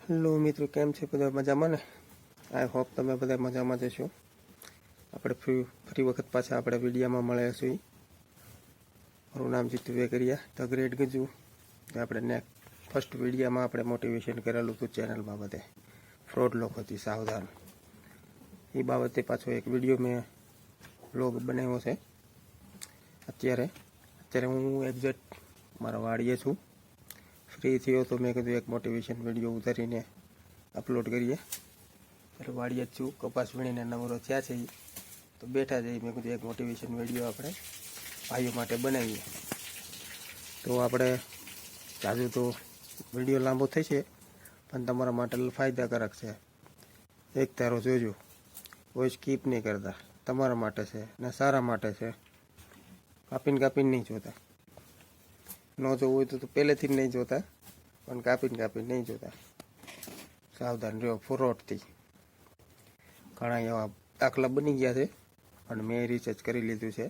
Hello મિત્રો, કેમ છે બધા? મજામાં ને? આઈ હોપ તમે બધા મજામાં જ છો. આપણે ફરી વખત પાછા આપણે વિડીયામાં મળ્યા છીએ. મારું નામ જીતુ વેકરિયા, ધ ગ્રેટ ગજુ. આપણે ફર્સ્ટ વિડીયામાં આપણે મોટિવેશન કરેલું હતું ચેનલ બાબતે. ફ્રોડ લોકોથી સાવધાન એ બાબતે પાછો એક વિડીયો મેં વ્લોગ બનાવ્યો છે. અત્યારે હું એક્ઝેક્ટ મારા વાડીએ છું. ફ્રી થયો તો મેં કીધું એક મોટિવેશન વિડીયો ઉતારીને અપલોડ કરીએ. એટલે વાડીએ જ છું, કપાસ વીણીને નવરો થયા છે તો બેઠા જઈએ. મેં કીધું એક મોટિવેશન વિડીયો આપણે ભાઈઓ માટે બનાવીએ. તો આપણે જાજુ તો વિડીયો લાંબો થશે પણ તમારા માટે ફાયદાકારક છે. એક ધારો જોજો, કોઈ સ્કીપ નહીં કરતા. તમારા માટે છે ને સારા માટે છે. કાપીને નહીં જોતા. ન જોવું હોય તો પહેલેથી જ નહીં જોતા, પણ કાપીને નહીં જોતા. સાવધાન રહ્યો ફ્રોડથી. ઘણા એવા દાખલા બની ગયા છે અને મેં રિસર્ચ કરી લીધું છે.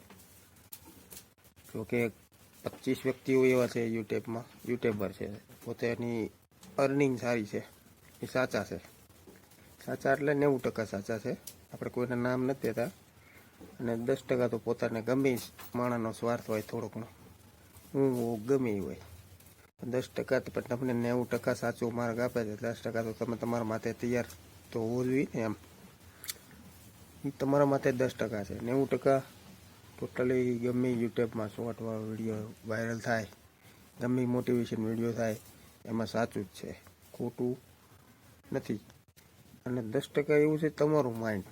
જોકે 25 વ્યક્તિઓ એવા છે યુટ્યુબર છે, પોતાની અર્નિંગ સારી છે, એ સાચા છે. સાચા એટલે 90% સાચા છે. આપણે કોઈને નામ નથી દેતા. અને 10% તો પોતાને ગમે માણસનો સ્વાર્થ હોય થોડો ઘણો, હું ગમે હોય. 10% પણ તમને 90% સાચો માર્ગ આપે છે. 10% તો તમે તમારા માટે તૈયાર તો હોવું જોઈએ ને. એમ એ તમારા માટે 10% છે. 90% ટોટલી ગમે યુટ્યુબમાં શોર્ટ વિડીયો વાયરલ થાય, ગમે મોટિવેશન વિડીયો થાય, એમાં સાચું જ છે, ખોટું નથી. અને 10% એવું છે તમારું માઇન્ડ.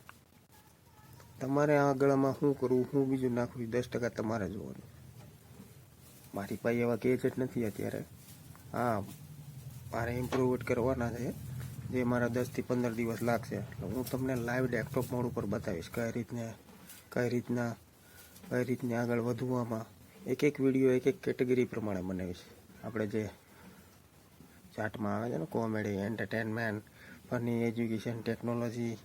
તમારે આગળમાં શું કરવું, શું બીજું નાખવું, 10% તમારે જોવાનું. મારી પાસે એવા ગેજેટ નથી અત્યારે. હા, મારે ઇમ્પ્રુવ કરવાના છે, જે મારા 10 થી 15 દિવસ લાગશે. એટલે હું તમને લાઈવ ડેસ્કટોપ મોડ ઉપર બતાવીશ કઈ રીતના આગળ વધવામાં. એક વિડીયો એક કેટેગરી પ્રમાણે બનાવીશ. આપણે જે ચાર્ટમાં આવે છે ને, comedy, entertainment, funny, education, technology,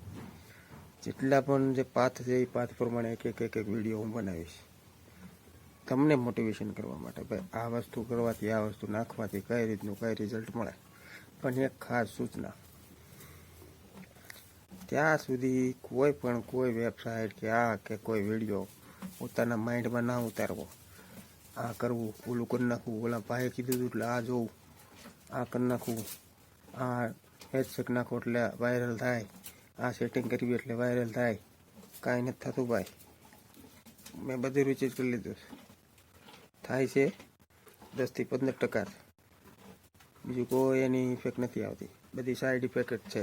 જેટલા પણ જે પાથ છે એ પાથ પ્રમાણે એક વિડીયો હું બનાવીશ તમને મોટિવેશન કરવા માટે. ભાઈ આ વસ્તુ કરવાથી, આ વસ્તુ નાખવાથી કઈ રીતનું કઈ રિઝલ્ટ મળે. પણ એક ખાસ સૂચના, ત્યાં સુધી કોઈ વેબસાઇટ કે કોઈ વિડીયો પોતાના માઇન્ડમાં ના ઉતારવો. આ કરવું, ઓલું કરી નાખવું, ઓલા ભાઈએ કીધું હતું એટલે આ જોવું, આ કરી નાખવું, આ હેડસેટ નાખો એટલે વાયરલ થાય, આ સેટિંગ કરવી એટલે વાયરલ થાય. કાંઈ નથી થતું ભાઈ. મેં બધું રિસર્ચ કરી લીધું. થાય છે 10 થી 15%. બીજું કોઈ એની ઇફેક્ટ નથી આવતી. બધી સાઈડ ઇફેક્ટ જ છે.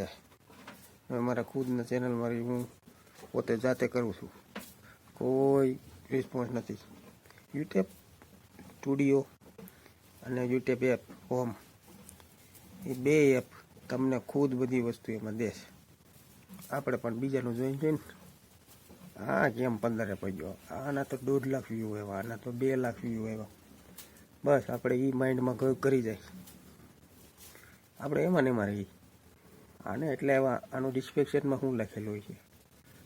મારા ખુદના ચેનલ મારી હું પોતે જાતે કરું છું. કોઈ રિસ્પોન્સ નથી. યુટ્યુબ સ્ટુડિયો અને યુટ્યુબ એપ હોમ, એ બે એપ તમને ખુદ બધી વસ્તુ એમાં દેશે. આપણે પણ બીજાનું જોઈને આ કેમ 15 પડ્યો, આના તો 1.5 લાખ વ્યૂ આવ્યા, આના તો 2 લાખ વ્યૂ આવ્યા. બસ આપણે એ માઇન્ડમાં કરી જાય. આપણે એમાં ને એમાં રહી. આને એટલે આનું ડિસ્ક્રિપ્શનમાં શું લખેલું હોય છે,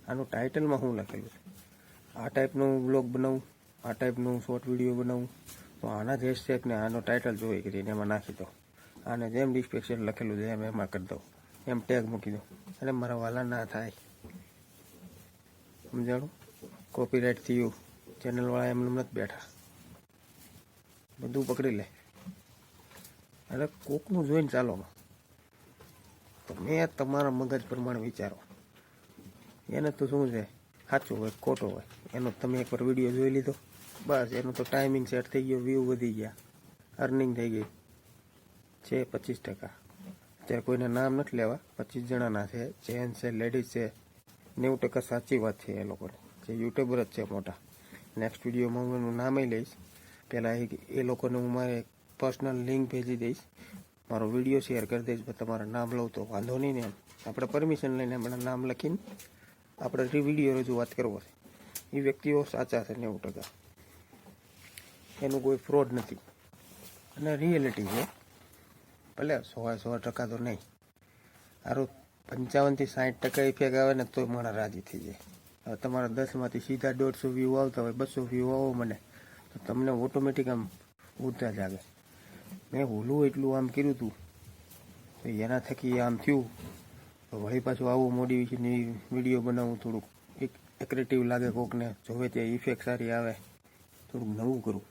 આનું ટાઇટલમાં શું લખેલું છે, આ ટાઈપનું બ્લોગ બનાવું, આ ટાઈપનું શોર્ટ વિડીયો બનાવું, તો આના જ હેશટેગ ને આનો ટાઇટલ જોઈ કરીને એમાં નાખી દો. આને જેમ ડિસ્ક્રિપ્શન લખેલું છે એમાં કરી દો, એમ ટેગ મૂકી દો. અને મારા વાલા ના થાય, સમજાણું? કોપીરાઇટ થયું, ચેનલવાળા એમને નથી બેઠા, બધું પકડી લે. એટલે કોકનું જોઈને ચાલો. તમે તમારા મગજ પ્રમાણે વિચારો. એને તો શું છે, સાચું હોય ખોટો હોય, એનો તમે એકવાર વિડીયો જોઈ લીધો, બસ એનો તો ટાઈમિંગ સેટ થઈ ગયો, વ્યૂ વધી ગયા, અર્નિંગ થઈ ગઈ છે 25%. અત્યારે કોઈને નામ નથી લેવા, 25 જણાના છે, જેન્ટ્સ છે, લેડીઝ છે. 90% સાચી વાત છે એ લોકોને, જે યુટ્યુબર જ છે મોટા. નેક્સ્ટ વિડીયોમાં હું એનું નામ લઈશ. પહેલાં એ લોકોને હું મારે પર્સનલ લિંક ભેજી દઈશ, મારો વિડીયો શેર કરી દઈશ. તમારા નામ લઉં તો વાંધો નહીં ને. એમ આપણે પરમિશન લઈને એમના નામ લખીને આપણે વિડીયો રજૂઆત કરવો છે. એ વ્યક્તિઓ સાચા છે 90%. એનું કોઈ ફ્રોડ નથી અને રિયાલિટી છે. ભલે 100% તો નહીં, સારું 55 થી 60% ઇફેક્ટ આવે ને તો મારા રાજી થઈ જાય. હવે તમારા 10માંથી સીધા 150 વ્યૂ આવતા હોય, 200 વ્યૂ આવો મને, તો તમને ઓટોમેટિક આમ ઉર્જા જાગે. મેં ઓલું એટલું આમ કર્યું હતું તો એના થકી આમ થયું તો વળી પાછું આવું મોટિવેશન વિડીયો બનાવવું, થોડુંક એક એક્રેટિવ લાગે, કોકને જોવે ત્યાં ઇફેક્ટ સારી આવે, થોડુંક નવું કરું.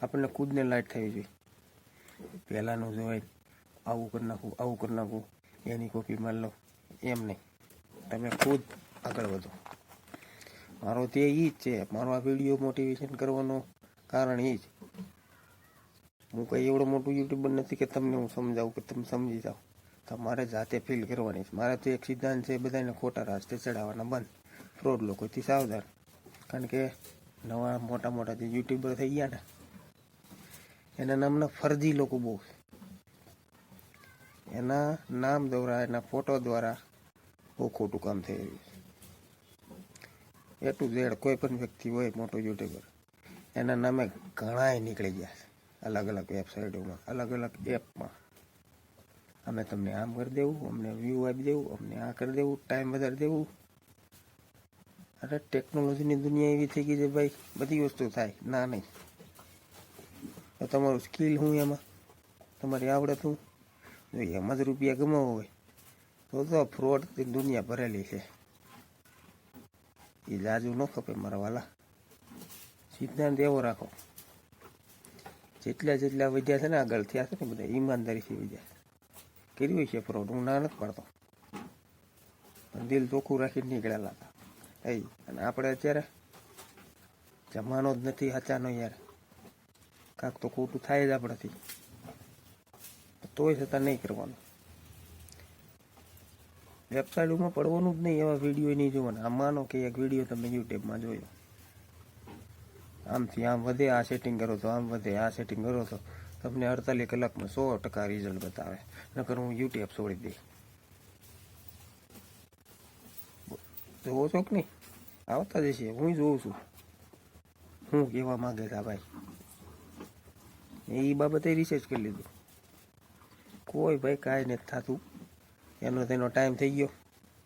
આપણને ખુદને લાઈટ થવી જોઈએ. પહેલાંનું જોવાય આવું કરી નાખું, આવું કરી નાખું, એની કોપી મારી લો, એમ નહીં. તમે ખુદ આગળ વધો. મારો તે એ જ છે, મારો આ વિડીયો મોટિવેશન કરવાનો કારણ એ જ. હું કંઈ એવડો મોટું યુટ્યુબર નથી કે તમને હું સમજાવું કે તમે સમજી જાઓ. તમારે જાતે ફીલ કરવાની છે. મારે તો એક સિદ્ધાંત છે, બધાને ખોટા રાસ્તે ચડાવવાના બંધ, ફ્રોડ લોકોથી સાવધાન. કારણ કે નવા મોટા મોટા જે યુટ્યુબર થઈ ગયા ને, એના નામના ફરજી લોકો બહુ છે. એના નામ દ્વારા, એના ફોટો દ્વારા બહુ ખોટું કામ થઈ રહ્યું છે. એ ટુ ઝેડ કોઈ પણ વ્યક્તિ હોય મોટો યુટ્યુબર, એના નામે ઘણાય નીકળી ગયા છે. અલગ અલગ વેબસાઇટોમાં, અલગ અલગ એપમાં. અમે તમને આમ કરી દેવું, અમને વ્યૂ આપી દેવું, અમને આ કરી દેવું, ટાઈમ વધારી દેવું. અરે ટેકનોલોજીની દુનિયા એવી થઈ ગઈ છે ભાઈ, બધી વસ્તુ થાય. ના નહીં તો તમારું સ્કિલ શું, એમાં તમારી આવડત શું, જો એમાં જ રૂપિયા કમાવો હોય તો ફ્રોડની દુનિયા ભરેલી છે. એ જાજુ ન ખપે મારા વાલા. સિદ્ધાંત એવો રાખો, જેટલા જેટલા વધ્યા છે ને, આગળ થયા છે ને બધા ઈમાનદારીથી વધ્યા. કર્યું છે ફ્રોડ, હું ના નથી પાડતો, પણ દિલ ચોખ્ખું રાખીને નીકળેલા હતા. અને આપણે અત્યારે જમાનો જ નથી સાચાનો યાર. કાંક તો ખોટું થાય જ આપણાથી, તોય છતાં નહીં કરવાનું. વેબસાઇટમાં પડવાનું જ નહીં, એવા વિડીયો નહીં જોવાના. આમ માનો કે એક વિડીયો તમે યુટ્યુબમાં જોયો, આમથી આમ વધે, આ સેટિંગ કરો તો આમ વધે, આ સેટિંગ કરો તો તમને 48 કલાકમાં 100% રિઝલ્ટ બતાવે. નકર હું યુટ્યુબ છોડી દઈ. જોવો છો કે નહીં? આવતા જ છે, હું જોઉં છું. હું કહેવા માંગે છે ભાઈ, એ બાબતે રિસર્ચ કરી લીધું. કોઈ ભાઈ કાંઈ નથી થતું. એનો તેનો ટાઈમ થઈ ગયો,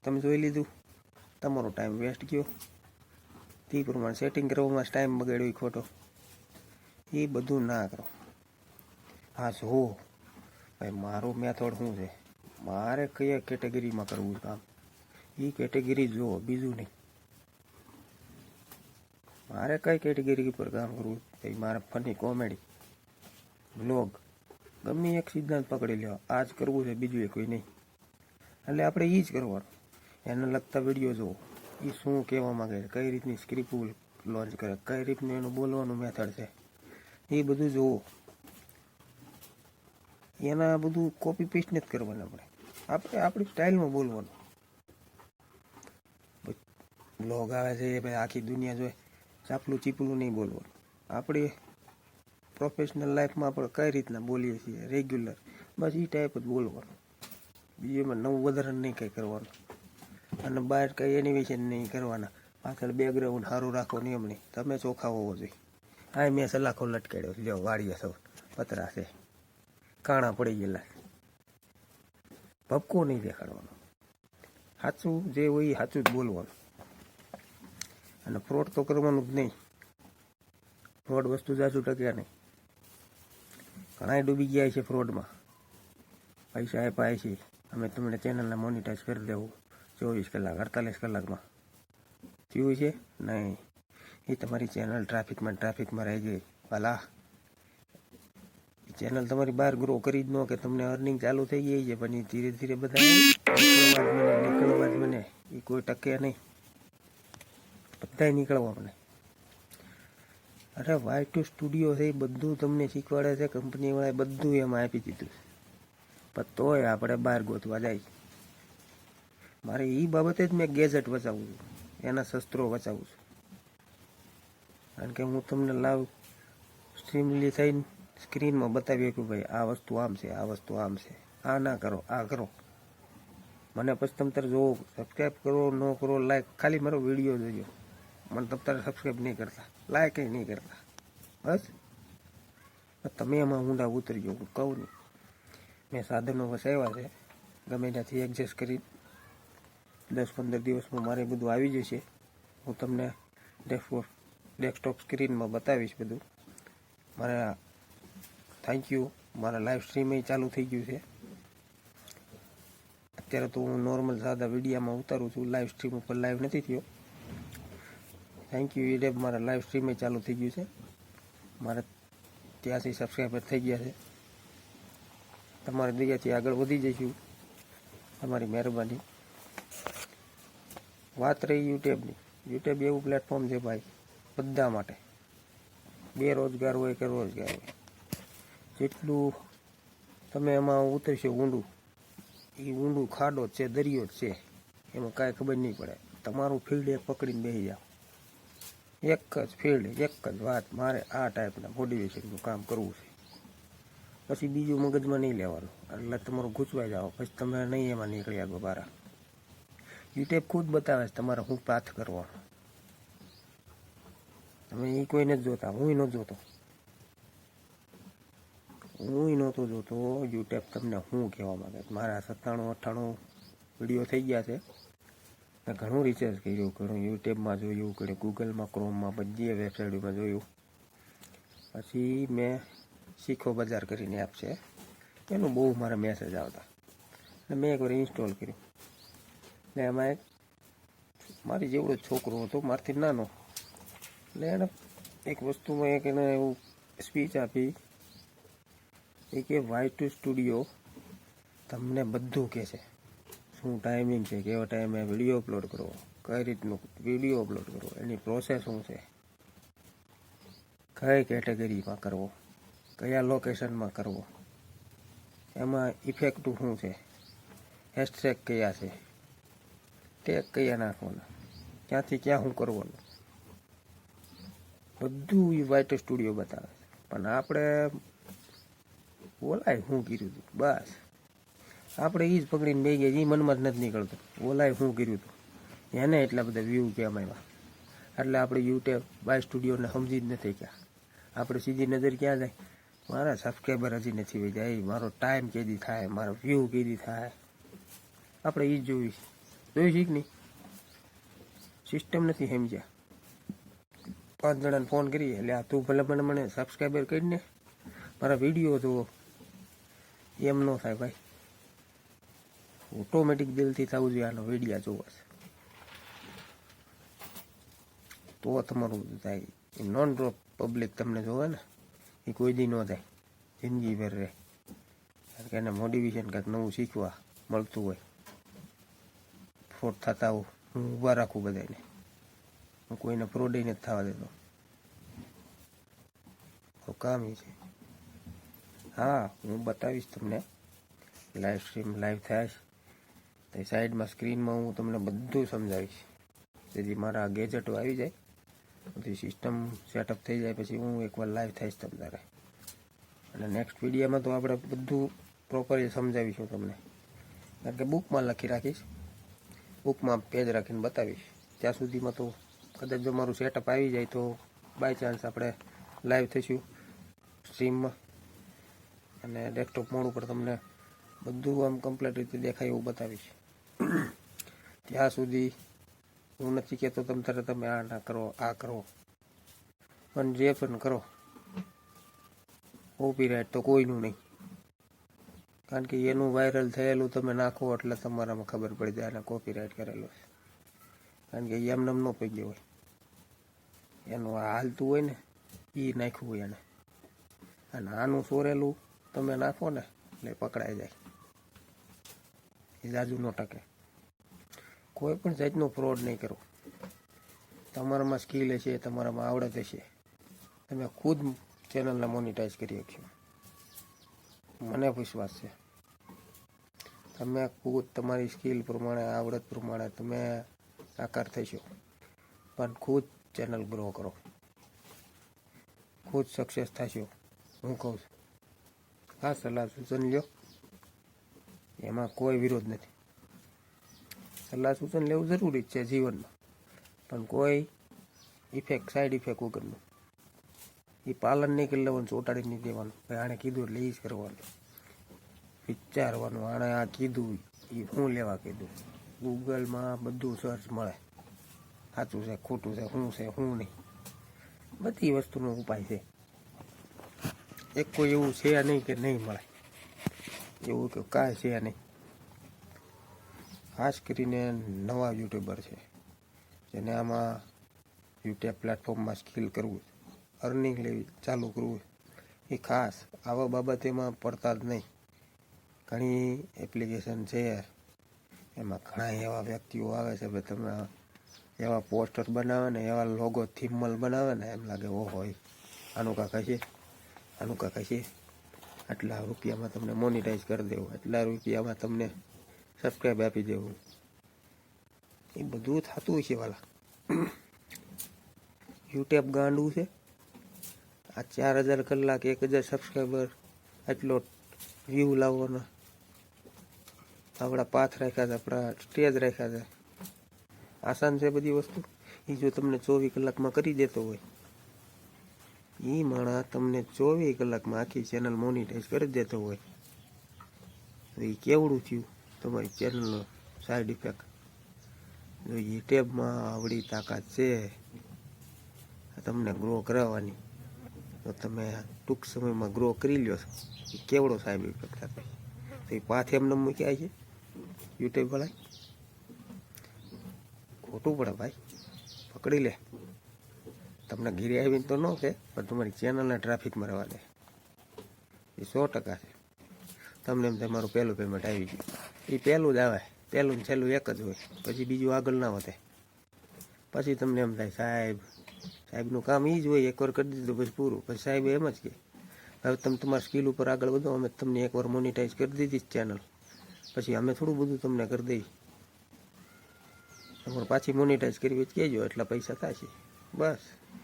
તમે જોઈ લીધું, તમારો ટાઈમ વેસ્ટ ગયો. તે પ્રમાણે સેટિંગ કરવામાં ટાઈમ બગાડ્યો ખોટો. એ બધું ના કરો. હા જો ભાઈ, મારો મેથડ શું છે, મારે કયા કેટેગરીમાં કરવું કામ, એ કેટેગરી જુઓ, બીજું નહીં. મારે કઈ કેટેગરી પર કામ કરવું, ભાઈ મારે ફની કોમેડી, બ્લોગ, ગમે એક સિદ્ધાંત પકડી લો, આ જ કરવું છે, બીજું એ કોઈ નહીં. એટલે આપણે એ જ કરવાનું. એને લગતા વિડીયો જુઓ, એ શું કહેવા માંગે છે, કઈ રીતની સ્ક્રિપ્ટ લોન્ચ કરે, કઈ રીતનું એનું બોલવાનું મેથડ છે, એ બધું જુઓ. એના બધું કોપી પેસ્ટ નથી કરવાનું. આપણે આપણી સ્ટાઇલમાં બોલવાનું. બ્લોગ આવે છે ભાઈ, આખી દુનિયા જોઈએ, ચાપલું ચીપલું નહીં બોલવાનું. આપણે પ્રોફેશનલ લાઈફમાં આપણે કઈ રીતના બોલીએ છીએ, રેગ્યુલર, બસ એ ટાઈપ જ બોલવાનું. બીજું એમાં નવું વધારે નહીં કંઈ કરવાનું. અને બહાર કંઈ એનિમેશન નહીં કરવાના. પાછળ બેકગ્રાઉન્ડ સારું રાખો, નિયમ નહીં. તમે ચોખ્ખા હોવો જોઈએ. આ મેં સલાખો લટકાડ્યો છે, જો વાડીએ સૌ પતરા છે, કાણા પડી ગયેલા, ભપકો નહીં દેખાડવાનો. સાચું જે હોય એ સાચું જ બોલવાનું. અને ફ્રોડ તો કરવાનું જ નહીં. ફ્રોડ વસ્તુ જાજુ ટક્યા નહીં. ઘણા ડૂબી ગયા છે ફ્રોડમાં. પૈસા આપ્યા છે, અમે તમને ચેનલને મોનિટાઈઝ કરી દેવું 24 કલાક 48 કલાકમાં. થયું છે નહીં. એ તમારી ચેનલ ટ્રાફિકમાં રહી ગઈ. ભલા ચેનલ તમારી બહાર ગ્રો કરી જ ન કે તમને અર્નિંગ ચાલુ થઈ ગઈ છે, પણ એ ધીરે ધીરે બધા નીકળવા જ મને એ કોઈ ટકે નહીં. બધા નીકળવા મને. અરે Y2 સ્ટુડિયો છે, એ બધું તમને શીખવાડે છે. કંપનીવાળાએ બધું એમાં આપી દીધું, પણ તોય આપણે બહાર ગોતવા જાય. મારે એ બાબતે જ મેં ગેજેટ બચાવું છું, એના શસ્ત્રો બચાવું છું. કારણ કે હું તમને લાવ સ્ટ્રીમલી થઈને સ્ક્રીનમાં બતાવીએ કે ભાઈ આ વસ્તુ આમ છે, આ વસ્તુ આમ છે, આ ના કરો, આ કરો. મને પછી તમે તારે જોવો, સબસ્ક્રાઈબ કરો ન કરો, લાઈક, ખાલી મારો વિડીયો જોજો. મને તમે તારે સબસ્ક્રાઈબ નહીં કરતા, લાઈક નહીં કરતા, બસ તમે એમાં ઊંડા ઉતરજો. હું કહું નહીં, મેં સાધનો વસાવ્યા છે, ગમે ત્યાંથી એડજસ્ટ કરી 10-15 દિવસમાં મારે બધું આવી જશે. હું તમને ડેસ્કટોપ સ્ક્રીનમાં બતાવીશ બધું. મારા થેન્ક યુ. મારા લાઈવ સ્ટ્રીમ ચાલુ થઈ ગયું છે. અત્યારે તો હું નોર્મલ સાદા વિડીયામાં ઉતારું છું, લાઈવ સ્ટ્રીમ ઉપર લાઈવ નથી થયો. થેન્ક યુ યુટ્યુબ, મારા લાઈવ સ્ટ્રીમે ચાલુ થઈ ગયું છે. મારા 83 સબસ્ક્રાઈબર થઈ ગયા છે. તમારી દયાથી આગળ વધી જઈશું, તમારી મહેરબાની. વાત રહી યુટ્યુબની. યુટ્યુબ એવું પ્લેટફોર્મ છે ભાઈ બધા માટે, બેરોજગાર હોય કે રોજગાર હોય, જેટલું તમે એમાં ઉતરશો ઊંડું, એ ઊંડું ખાડો જ છે, દરિયો જ છે, એમાં કાંઈ ખબર નહીં પડે. તમારું ફિલ્ડ એક પકડીને બેસી જાઓ, એક જ ફિલ્ડ, એક જ વાત, મારે આ ટાઈપના મોટિવેશનનું કામ કરવું છે. પછી બીજું મગજમાં નહીં લેવાનું, એટલે તમારું ગૂંચવાઈ જાઓ, પછી તમે નહીં એમાં નીકળ્યા બારા. યુટ્યુબ ખુદ બતાવે છે તમારે શું પાથ કરવાનો. તમે એ કોઈ નથી જોતા, હું નહોતો જોતો, યુટ્યુબ તમને શું કહેવા માંગે. મારા 97-98 વિડીયો થઈ ગયા છે. મેં ઘણું રિસર્ચ કર્યું, ઘણું યુટ્યુબમાં જોયું, ઘણું ગૂગલમાં, ક્રોમમાં, બધી વેબસાઇટમાં જોયું. પછી મેં શીખો બજાર કરીને એપ છે, એનું બહુ મારા મેસેજ આવતા, એટલે મેં એકવાર ઇન્સ્ટોલ કર્યું. એટલે એમાં મારી જેવડો છોકરો હતો, મારથી નાનો, એટલે એણે એક વસ્તુમાં એને એવું સ્પીચ આપી, એ કે Y2 સ્ટુડિયો તમને બધું કહે છે, શું ટાઈમિંગ છે, કેવા ટાઈમે વિડીયો અપલોડ કરવો, કઈ રીતનું વિડીયો અપલોડ કરવો, એની પ્રોસેસ શું છે, કઈ કેટેગરીમાં કરવો, કયા લોકેશનમાં કરવો, એમાં ઇફેક્ટ શું છે, હેશટેગ કયા છે, ટેગ કયા નાખવાના, ક્યાંથી ક્યાં શું કરવાનું, બધું Y2 સ્ટુડિયો બતાવે છે. પણ આપણે ઓલાય શું કર્યું હતું, બસ આપણે એ જ પકડીને બે ગયા, એ મનમાં જ નથી નીકળતું, ઓલાય શું કર્યું હતું, એને એટલા બધા વ્યૂ કેમ આવ્યા. એટલે આપણે યુટ્યુબ Y સ્ટુડિયોને સમજી જ નથી ગયા. આપણે સીધી નજર ક્યાં જાય, મારા સબસ્ક્રાઈબર હજી નથી વહી જાય, મારો ટાઈમ કેદી થાય, મારો વ્યૂ કેદી થાય, આપણે એ જ જોઈશ શીખ નહીં. સિસ્ટમ નથી સમજ્યા. 5 જણાને ફોન કરીએ, એટલે આ તું ભલે મને સબસ્ક્રાઈબર કરીને મારા વિડીયો જુઓ, એમ ન થાય ભાઈ. ઓટોમેટિક દિલથી થવું જોઈએ, આનો વિડીયા જોવો છે તો તમારું થાય. એ નોન ડ્રોપ પબ્લિક તમને જોવે ને, એ કોઈ દી ન થાય, જિંદગી ભર રહે. કારણ કે એને મોટિવેશન કાંઈક નવું શીખવા મળતું હોય. ફ્રોડ થતા હું ઊભા રાખું બધાને, હું કોઈને ફ્રોડ નથી થવા દેતો, તો કામ એ છે. હા, હું બતાવીશ તમને લાઈવ સ્ટ્રીમ લાઈવ થાય તો સાઈડમાં સ્ક્રીનમાં હું તમને બધું સમજાવીશ. જેથી મારા ગેજેટો આવી જાય, બધી સિસ્ટમ સેટઅપ થઈ જાય, પછી હું એકવાર લાઈવ થઈશ તમારે. અને નેક્સ્ટ વિડીયોમાં તો આપણે બધું પ્રોપરલી સમજાવીશું તમને. કારણ કે બુકમાં લખી રાખીશ, બુકમાં પેજ રાખીને બતાવીશ. ત્યાં સુધીમાં તો કદાચ જો મારું સેટઅપ આવી જાય તો બાય ચાન્સ આપણે લાઈવ થઈશું સ્ટ્રીમમાં, અને ડેસ્કટોપ મોડ ઉપર તમને બધું આમ કમ્પ્લીટ રીતે દેખાય એવું બતાવીશ. ત્યાં સુધી હું નથી કહેતો તમે આ ના કરો, આ કરો, પણ જે પણ કરો કોપીરાઇટ તો કોઈનું નહીં. કારણ કે એનું વાયરલ થયેલું તમે નાખો એટલે તમારામાં ખબર પડી જાય અને કોપીરાઇટ કરેલો છે. કારણ કે એમને ન પગ્યો હોય, એનું હાલતું હોય ને એ નાખ્યું હોય એને, અને આનું સોરેલું તમે નાખો ને એટલે પકડાઈ જાય, એ જાજુ ન ટકે. કોઈ પણ જાતનો ફ્રોડ નહીં કરો. તમારામાં સ્કિલ હશે, તમારામાં આવડત હશે, તમે ખુદ ચેનલને મોનિટાઈઝ કરી શકશો, મને વિશ્વાસ છે. તમે ખુદ તમારી સ્કિલ પ્રમાણે, આવડત પ્રમાણે તમે સાકાર થશો. પણ ખુદ ચેનલ ગ્રો કરો, ખુદ સક્સેસ થશો, હું કહું છું. હા, સલાહ સૂચન લ્યો, એમાં કોઈ વિરોધ નથી. સલાહ સૂચન લેવું જરૂરી છે જીવનમાં, પણ કોઈ સાઈડ ઇફેક્ટ વગરનું. એ પાલન નહીં કરી લેવાનું, ચોંટાડી નહીં દેવાનું. ભાઈ આણે કીધું એટલે એ જ કરવાનું, વિચારવાનું. આણે આ કીધું એ શું લેવા કીધું. ગૂગલમાં બધું સર્ચ મળે, સાચું છે, ખોટું છે, શું નહીં, બધી વસ્તુનો ઉપાય છે. એક કોઈ એવું છે નહીં કે નહીં મળે, એવું કે કાંઈ છે નહીં. ખાસ કરીને નવા યુટ્યુબર છે જેને આમાં યુટ્યુબ પ્લેટફોર્મમાં સ્કિલ કરવું, અર્નિંગ લેવી ચાલુ કરવું, એ ખાસ આવા બાબતેમાં પડતા જ નહીં. ઘણી એપ્લિકેશન છે એમાં ઘણા એવા વ્યક્તિઓ આવે છે ભાઈ, તમે એવા પોસ્ટર બનાવે ને એવા લોગો થીમલ બનાવે ને એમ લાગે ઓ હોય આનું કાંઈ છે આટલા રૂપિયામાં તમને મોનિટાઈઝ કરી દેવું, આટલા રૂપિયામાં તમને સબસ્ક્રાઈબ આપી દેવું. એ બધું થતું હોય છે વાલા. યુટ્યુબ ગાંડું છે. આ 4000 કલાક 1000 સબસ્ક્રાઈબર આટલો વ્યૂ લાવવાનો, આપણા પાથ રાખ્યા છે, આપણા સ્ટેજ રાખ્યા છે. આસાન છે બધી વસ્તુ. એ જો તમને 24 કલાકમાં કરી દેતો હોય, એ માણસ તમને 24 કલાકમાં આખી ચેનલ મોનિટાઈઝ કરી દેતો હોય, તો એ કેવડું થયું તમારી ચેનલનો સાઈડ ઇફેક્ટ. જો યુટ્યુબમાં આવડી તાકાત છે તમને ગ્રો કરાવવાની, તો તમે ટૂંક સમયમાં ગ્રો કરી લ્યો છો. એ કેવડો સાઈડ ઇફેક્ટ થતો, તો એ પાથ એમને મૂક્યા છે યુટ્યુબ વાળા. ખોટું પડે ભાઈ, પકડી લે. તમને ઘીરે આવીને તો ન છે, પણ તમારી ચેનલને ટ્રાફિકમાં રહેવા દે. એ 100% છે. તમને એમ તમારું પહેલું પેમેન્ટ આવી ગયું, એ પહેલું જ આવે, પહેલું ને છેલ્લું એક જ હોય, પછી બીજું આગળ ના વધે. પછી તમને એમ થાય સાહેબનું કામ એ જ હોય, એકવાર કરી દીધું પછી પૂરું. પછી સાહેબ એમ જ કે હવે તમે તમારા સ્કિલ ઉપર આગળ વધો, અમે તમને એકવાર મોનિટાઈઝ કરી દીધી ચેનલ, પછી અમે થોડું બધું તમને કરી દઈએ, તમારે પાછી મોનિટાઈઝ કરવી જ કહેજો, એટલા પૈસા થશે. બસ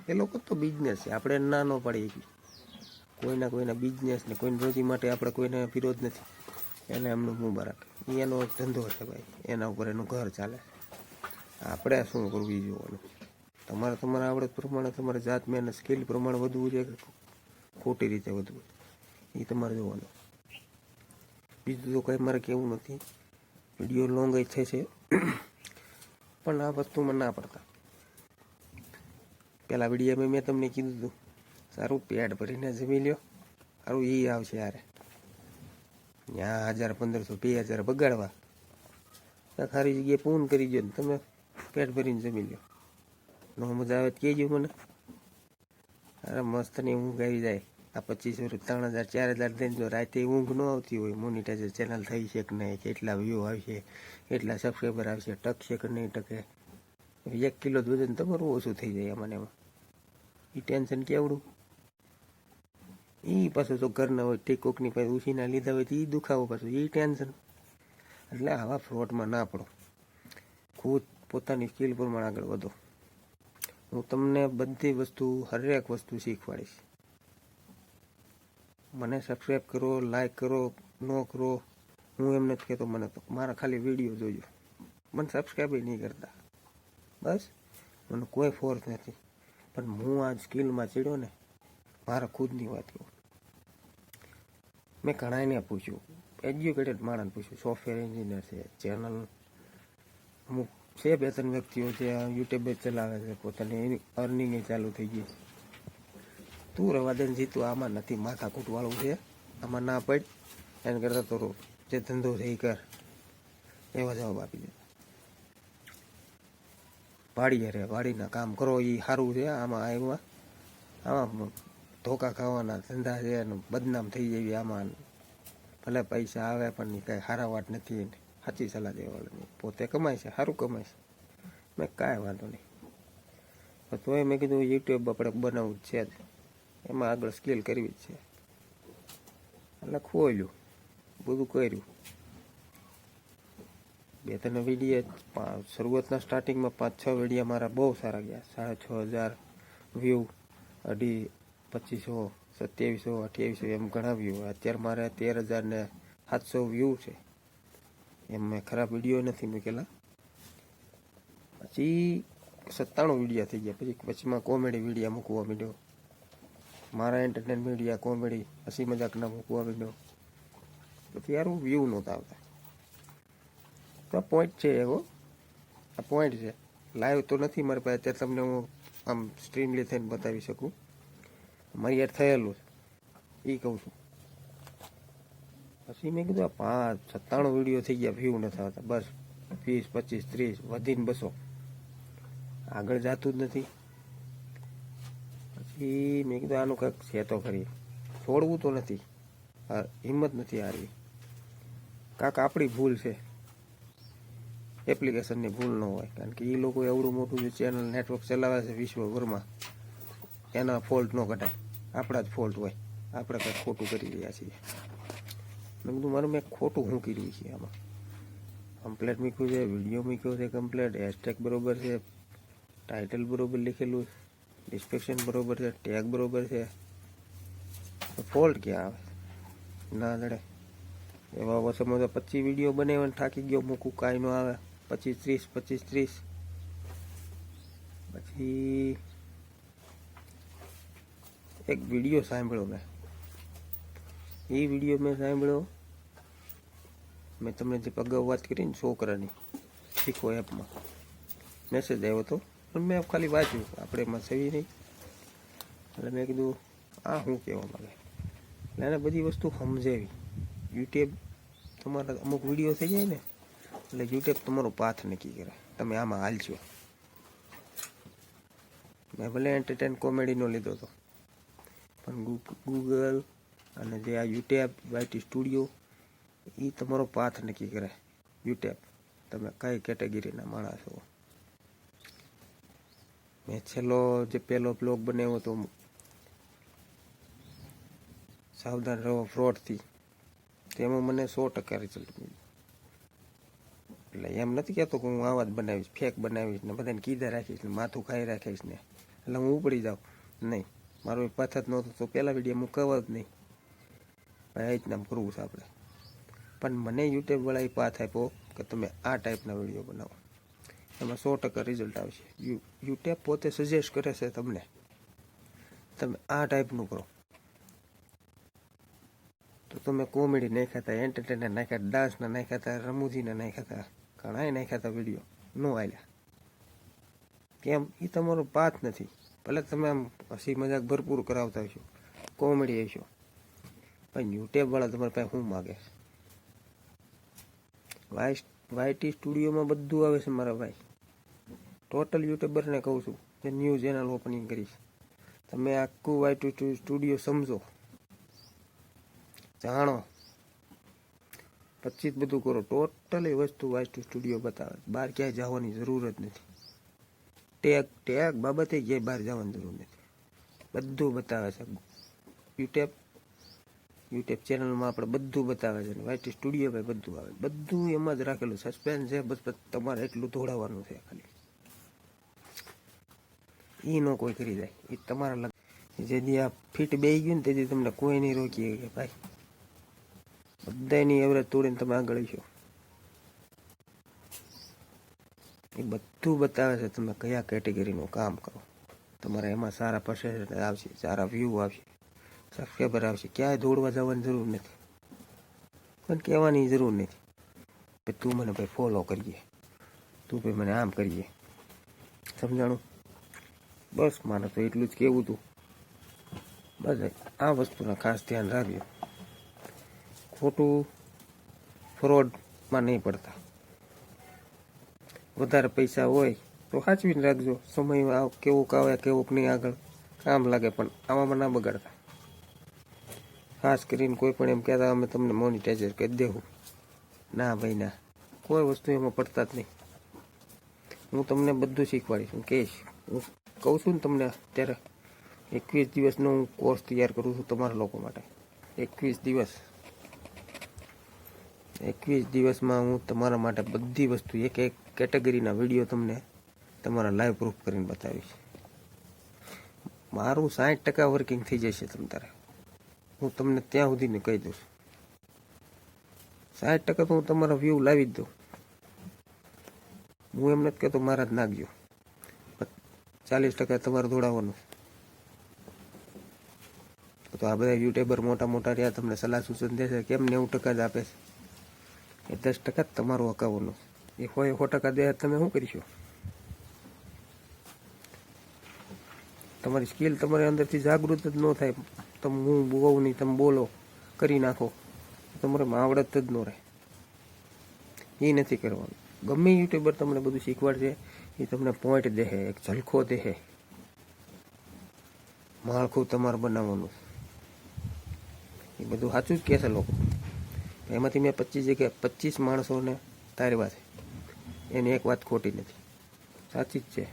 એ લોકો તો બિઝનેસ છે, આપણે ના ન પાડીએ. કોઈના બિઝનેસ ને કોઈની રોજી માટે આપણે કોઈને વિરોધ નથી. એને એમનું મુબારક, એનો ધંધો છે ભાઈ, એના ઉપર એનું ઘર ચાલે. આપણે શું કરવું એ જોવાનું. તમારા આવડત પ્રમાણે, તમારે જાત મહેનત સ્કિલ પ્રમાણે વધવું છે કે ખોટી રીતે વધવું એ તમારે જોવાનું. બીજું તો કંઈ મારે કહેવું નથી. વિડીયો લોંગ જ થશે, પણ આ વસ્તુમાં ના પડતા. પહેલાં વિડીયોમાં મેં તમને કીધું હતું સારું પેડ ભરીને જમી લ્યો, સારું એ આવશે યારે. ત્યાં 1000 1500 2000 બગાડવા, ખારી જગ્યાએ પૂન કરી ગયો ને તમે પેટ ભરીને જમી લ્યો. નો મજા આવે તો કહેજો મને. અરે મસ્ત ની ઊંઘ આવી જાય. આ 2500 3000 4000 દઈને જો રાતે ઊંઘ ન આવતી હોય, મોનિટાઈઝર ચેનલ થઈ છે કે નહીં, કેટલા વ્યૂ આવશે, કેટલા સબસ્ક્રાઈબર આવશે, ટકશે કે નહીં ટકે, 1 કિલો વજન તમારું ઓછું થઈ જાય આમાં એમાં. એ ટેન્શન કેવડું. એ પાછું તો ઘરના હોય તે કોકની પાસે ઉછીના લીધા હોય તો એ દુખાવો પાછું, એ ટેન્શન. એટલે આવા ફ્રોડમાં ના પડો. ખુદ પોતાની સ્કિલ પ્રમાણે આગળ વધો. હું તમને બધી વસ્તુ, હરેક વસ્તુ શીખવાડીશ. મને સબસ્ક્રાઈબ કરો, લાઈક કરો, ન કરો, હું એમ નથી કહેતો. મને તો મારા ખાલી વિડીયો જોજો, મને સબસ્ક્રાઈબ નહીં કરતા. બસ મને કોઈ ફોર્સ નથી. પણ હું આ સ્કિલમાં ચડ્યો ને, મારા ખુદની વાત કહું. મેં ઘણાને પૂછ્યું, એજ્યુકેટેડ માણસને પૂછ્યું, સોફ્ટવેર એન્જિનિયર છે, ચેનલ અમુક છે 2-3 વ્યક્તિઓ જે યુટ્યુબ જ ચલાવે છે, પોતાની અર્નિંગ ચાલુ થઈ ગઈ. તું રવા દે જીતું, આમાં નથી માથાકૂટવાળું છે, આમાં ના પડ. એને કરતાં તો જે ધંધો છે એ કર, એવા જવાબ આપી દે. વાડીએ રે, વાડીના કામ કરો એ સારું છે. આમાં ધોકા ખાવાના ધંધા છે, બદનામ થઈ જાય આમાં. ભલે પૈસા આવે પણ કાંઈ સારા વાત નથી. એને સાચી સલાહ દેવાળાની, પોતે કમાય છે, સારું કમાય છે. મેં કાંઈ વાંધો નહીં. તોય મેં કીધું યુટ્યુબ આપણે બનાવવું જ છે જ, એમાં આગળ સ્કિલ કરવી જ છે. એટલે ખોલ્યું, બધું કર્યું. 2-3 વિડીયો શરૂઆતના સ્ટાર્ટિંગમાં 5-6 વિડીયો મારા બહુ સારા ગયા. 6500 વ્યૂ, 2500, 2700, 2800 એમ ઘણા વ્યૂ. અત્યારે મારે 13700 વ્યૂ છે. એમ મેં ખરાબ વિડીયો નથી મૂકેલા. પછી 97 વિડીયો થઈ ગયા. પછીમાં કોમેડી વિડીયો મૂકવા માંડ્યો. મારા એન્ટરટેનમેન્ટ વિડીયો કોમેડી હસી મજાકના મૂકવા માંડ્યો. પછી યાર વ્યૂ નહોતા આવતા. તો આ પોઈન્ટ છે એવો, આ પોઈન્ટ છે. લાઈવ તો નથી મારી પાસે, અત્યારે તમને હું આમ સ્ટ્રીમલી થઈને બતાવી શકું. મારી યાર થયેલું છે એ કહું છું. પછી મેં કીધું આ 97 વિડીયો થઈ ગયા, વ્યૂ નથી આવતા. બસ 20, 25, 30 વધીને 200, આગળ જતું જ નથી. પછી મેં કીધું આનું કંઈક છે તો ખરી, છોડવું તો નથી, હિંમત નથી હારવી. કાંક આપણી ભૂલ છે, એપ્લિકેશનની ભૂલ ન હોય, કારણ કે એ લોકો એવડું મોટું જે ચેનલ નેટવર્ક ચલાવે છે વિશ્વભરમાં, એના ફોલ્ટ ન કઢાય, આપણા જ ફોલ્ટ હોય, આપણે કંઈક ખોટું કરી રહ્યા છીએ. મેં કીધું મારું મેં ખોટું શું કર્યું છે આમાં? કમ્પ્લેટ મૂક્યું છે, વિડીયો મૂક્યો છે કમ્પ્લેટ, હેશટેગ બરોબર છે, ટાઇટલ બરોબર લખેલું, ડિસ્ક્રિપ્શન બરોબર છે, ટેગ બરોબર છે, ફોલ્ટ ક્યાં આવે? ના લડે એવા વર્ષોમાં તો 25 વિડીયો બનાવીને થાકી ગયો, મૂકું કાંઈ ન આવે. 25, 30. પછી એક વિડીયો સાંભળ્યો મેં, એ વિડીયો મેં સાંભળ્યો, મેં તમને જે અગાઉ વાત કરી ને છોકરાની શીખો એપમાં મેસેજ આવ્યો હતો, પણ મેં ખાલી વાંચ્યું, આપણે એમાં સવી નહીં. એટલે મેં કીધું આ શું કહેવા માંગે, એટલે એને બધી વસ્તુ સમજાવી. યુટ્યુબ તમારા અમુક વિડીયો થઈ જાય ને, એટલે યુટ્યુબ તમારો પાથ નક્કી કરે, તમે આમાં હાલશો. મેં ભલે એન્ટરટેન કોમેડીનો લીધો હતો, પણ ગૂગલ અને જે આ યુટ્યુબ વાયટી સ્ટુડિયો, એ તમારો પાથ નક્કી કરે. યુટ્યુબ તમે કઈ કેટેગરીના માણસ છો. મેં છેલ્લો જે પહેલો બ્લોગ બનાવ્યો હતો, સાવધાન રહો ફ્રોડથી, તેમાં મને 100% રિઝલ્ટ મળ્યું. એટલે એમ નથી કહેતો કે હું આવા જ બનાવીશ, ફેક બનાવીશ ને બધાને કીધા રાખીશ ને માથું ખાઈ રાખીશ ને એટલે હું ઉપડી જાઉં. નહીં, મારો એક પાથ જ નહોતો તો પહેલા વિડીયો હું કહું જ નહીં, ભાઈ આ જ નામ કરવું છે આપણે. પણ મને યુટ્યુબવાળા એ પાથ આપ્યો કે તમે આ ટાઈપના વિડીયો બનાવો, એમાં 100% રિઝલ્ટ આવશે. યુટ્યુબ પોતે સજેસ્ટ કરે છે તમને, તમે આ ટાઈપનું કરો. તો તમે કોમેડી નાખ્યા હતા, એન્ટરટેનર નાખ્યા, ડાન્સના નાખ્યા હતા, રમૂજીના નાખ્યા હતા, ઘણાય નાખ્યા હતા વિડીયો, નો હાલ્યા. કેમ? એ તમારો પાથ નથી. ભલે તમે આમ હસી મજાક ભરપૂર કરાવતા હશો, કોમેડી હશો, પણ યુટ્યુબવાળા તમારી પાસે શું માગે? વાયટી સ્ટુડિયોમાં બધું આવે છે મારા ભાઈ. ટોટલ યુટ્યુબરને કહું છું જે ન્યૂ ચેનલ ઓપનિંગ કરીશ, તમે આખું વાયટી સ્ટુડિયો સમજો, જાણો, પછી જ બધું કરો. ટોટલી વસ્તુ વાયટી સ્ટુડિયો બતાવે, બહાર ક્યાંય જવાની જરૂર જ નથી. ટેગ બાબતે ક્યાંય બહાર જવાની જરૂર નથી, બધું બતાવે છે. યુટ્યુબ ચેનલમાં આપણે બધું બતાવે છે, વાયટી સ્ટુડિયો ભાઈ બધું આવે, બધું એમાં જ રાખેલું સસ્પેન્સ છે. બસ તમારે એટલું દોડાવવાનું છે ખાલી, એ ન કોઈ કરી જાય. એ તમારા જેથી આ ફિટ બેસી ગયું ને તેથી તમને કોઈ નહીં રોકી કે ભાઈ, બધાની એવરેજ તોડીને તમે આગળ છો. એ બધું બતાવે છે તમે કયા કેટેગરીનું કામ કરો, તમારે એમાં સારા પર્સેન્ટ આવશે, સારા વ્યૂ આવશે, સબસ્ક્રાઈબર આવશે. ક્યાંય દોડવા જવાની જરૂર નથી, પણ કહેવાની જરૂર નથી ભાઈ તું મને ભાઈ ફોલો કરીએ, તું ભાઈ મને આમ કરીએ. સમજાણું? બસ મારે તો એટલું જ કહેવું હતું. બસ આ વસ્તુના ખાસ ધ્યાન રાખજો, ખોટું ફ્રોડમાં નહીં પડતા. વધારે પૈસા હોય તો સાચવીને રાખજો, સમય કેવોક આવે કેવોક નહીં આગળ કામ લાગે, પણ આવામાં ના બગાડતા. ખાસ કરીને કોઈ પણ એમ કહેતા અમે તમને મોનિટાઈઝર કરી દેવું, ના ભાઈ ના, કોઈ વસ્તુ એમાં પડતા જ નહીં. હું તમને બધું શીખવાડીશ, હું કહીશ, હું કહું છું ને તમને અત્યારે 21 દિવસનો હું કોર્સ તૈયાર કરું છું તમારા લોકો માટે. 21 દિવસમાં હું તમારા માટે બધી વસ્તુ એક એક કેટેગરીના વિડીયો તમને તમારા લાઈવ પ્રૂફ કરીને બતાવીશ. મારું 60% વર્કિંગ થઈ જશે તમારે, હું તમને ત્યાં સુધીને કહી દઉં. 60% તો હું તમારા વ્યૂ લાવી જ દઉં. હું એમ નથી કહેતો મારા જ નાખજો, 40% તમારે દોડાવવાનું. તો આ બધા યુટ્યુબર મોટા મોટા રહ્યા તમને સલાહ સૂચન દેશે, કેમ 90% જ આપે છે? એ 10% જ તમારું અકાવવાનું. એ 100% દે તમે શું કરીશો? તમારી સ્કિલ તમારી અંદરથી જાગૃત જ ન થાય, તમે હું બહુ નહીં તમે બોલો કરી નાખો, તમારે આવડત જ ન રહે. એ નથી કરવાનું. ગમે યુટ્યુબર તમને બધું શીખવાડશે એ તમને પોઈન્ટ દેહે, એક ઝલકો દેહે, માળખું તમારે બનાવવાનું, એ બધું સાચું જ કહે છે લોકો. એમાંથી મેં 25 જગ્યાએ 25 માણસોને તારવ્યા છે, એની એક વાત ખોટી નથી, સાચી જ છે,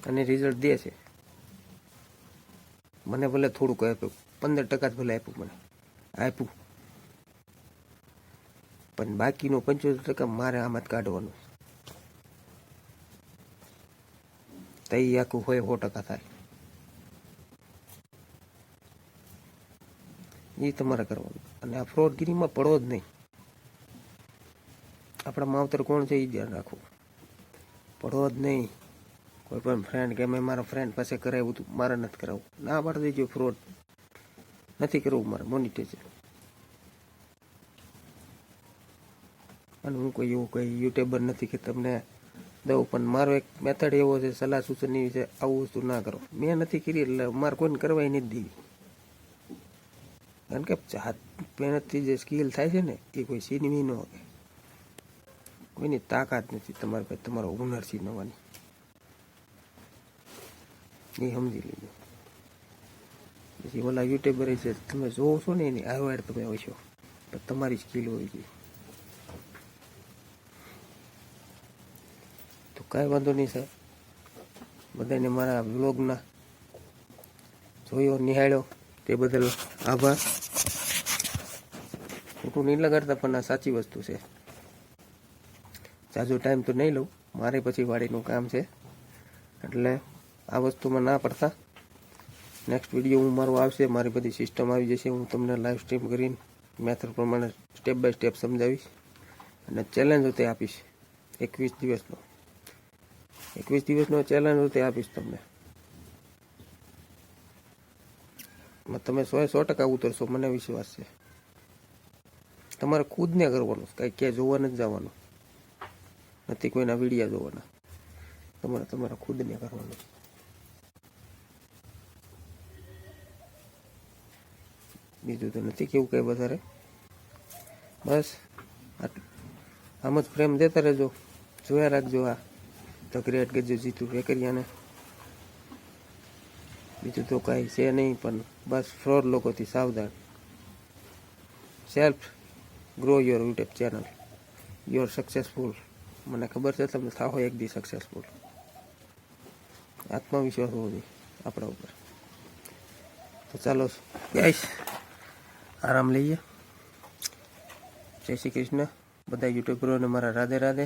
અને રિઝલ્ટ દે છે. મને ભલે થોડુંક આપ્યું, 15% જ ભલે આપ્યું, મને આપ્યું, પણ બાકીનું 75% મારે આમાં જ કાઢવાનું. તઈ આખું હોય 100% થાય, એ તમારે કરવાનું. અને આ ફ્રોડગીરીમાં પડો જ નહીં. આપણા માવતર કોણ છે એ ધ્યાન રાખવું, પડો જ નહીં. કોઈ પણ ફ્રેન્ડ કે મેં મારા ફ્રેન્ડ પાસે કરાવ્યું હતું, મારે નથી કરાવવું, ના પાડી દેજો. ફ્રોડ નથી કરવું મારે, મોનિટાઇઝેશન. અને હું કોઈ એવું કંઈ યુટ્યુબર નથી કે તમને દઉં, પણ મારો એક મેથડ એવો છે, સલાહ સૂચનની છે, આવું વસ્તુ ના કરો. મેં નથી કરી એટલે મારે કોઈને કરવાય નથી દેવી. કારણ કે હાથ મહેનતથી જે સ્કિલ થાય છે ને, એ કોઈ સીનવી ન હોય, કોઈની તાકાત નથી તમારી પાસે તમારો હુનર સીનવાની, એ સમજી લીધું. પછી ઓલા યુટ્યુબર છે તમે જોવો છો ને, એની હારવાર તમે હોય છો, પણ તમારી સ્કિલ હોય છે. તો કાંઈ વાંધો નહીં સાહેબ, બધાને મારા વ્લોગના જોયો નિહાળ્યો તે બદલ આભાર. ખોટું નહીં લગાડતા, પણ આ સાચી વસ્તુ છે. જાજો ટાઈમ તો નહીં લઉં, મારે પછી વાડીનું કામ છે, એટલે આ વસ્તુમાં ના પડતા. નેક્સ્ટ વિડીયો હું મારો આવશે, મારી બધી સિસ્ટમ આવી જશે, હું તમને લાઈવ સ્ટ્રીમ કરીને મેથડ પ્રમાણે સ્ટેપ બાય સ્ટેપ સમજાવીશ, અને ચેલેન્જ તે આપીશ. 21 દિવસનો 21 દિવસનો ચેલેન્જ તે આપીશ તમને. તમે 100% ઉતરશો, મને વિશ્વાસ છે. તમારે ખુદને કરવાનું, કાંઈ ક્યાંય જોવા નથી જવાનું, નથી કોઈના વિડીયા જોવાના, તમારે તમારા ખુદને કરવાનું. બીજું તો નથી કેવું કંઈ વધારે, બસ આમ જ પ્રેમ દેતા રહેજો, જોયા રાખજો આ ધ ગ્રેટ ગજુ જીતુ વેકરિયાને. બીજું તો કાંઈ છે નહીં, પણ બસ ફ્રોડ લોકોથી સાવધાન. Self grow your YouTube channel, your successful. મને ખબર છે તમે થાઓ એક દી સક્સેસફુલ. આત્મવિશ્વાસ હોવો જોઈએ આપણા ઉપર. તો ચાલો ગાઈસ, આરામ લઈએ. જય શ્રી કૃષ્ણ. બધા યુટ્યુબરોને મારા રાધે રાધે.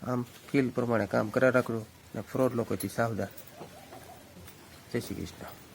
આમ સ્કિલ પ્રમાણે કામ કર્યા રાખજો, ને ફ્રોડ લોકોથી સાવધાન. જય શ્રી કૃષ્ણ.